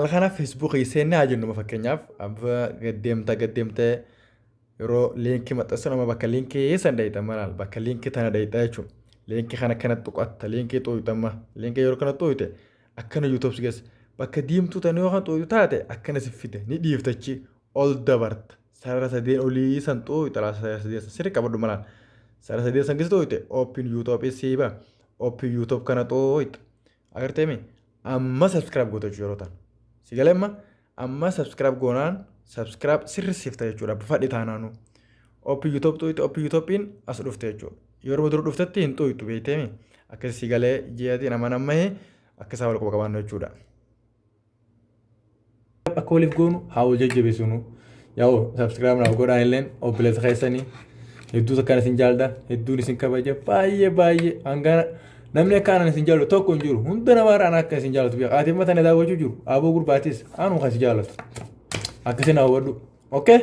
haala kana feesbuukii seennee haa jennu fakkeenyaaf abba gaddeemtee yeroo liinkii maxxansu nama bakka liinkii san dhayitan malaal bakka liinkii tana dhayitaa jechuudha. Liinkii kana akkana tuqatta liinkii xooyutamma liinkii yeroo kana xooyute akkana yuutuubs geessa bakka diimtuu tan yoo kan xooytu taate akkana si fide ni dhiiftachi ol dabarta sarara sadeen olii san xooyuta laa sarara sadeen san sirri qabadhu malaan sarara sadeen san keessa xooyute ooppiin yuutuubii siiba ooppiin yuutuub kana xooyta agarteemi amma sabskiraayib gootachuu yeroo tan si galemma amma sabskiraayib goonaan sabskiraayib sirri siifta jechuudha fadhi taanaanu ooppiin yuutuub xooyte ooppiin yuutuubiin as dhufte jechuudha. Yeroo dura dhuftetti hin xooytu beekteemi akkasii galee ji'atiin amma nammahee akkasaa wal qabaannu jechuudha. Akka waliif goonu haa wal jajjabeessinu yaa'u sabskiraayib naaf godhaan illeen obboleessa keessanii hedduu akkaan isin jaalladha hedduun isin kabaja baay'ee hangana namni akka aanan isin jaallatu tokko hin jiru hunda namaarraa akka isin jaallatu beekaa ati matane daawwachuu jiru aboo gurbaatis aanuu kan isin jaallatu akkasiin hawwadhu. Okay?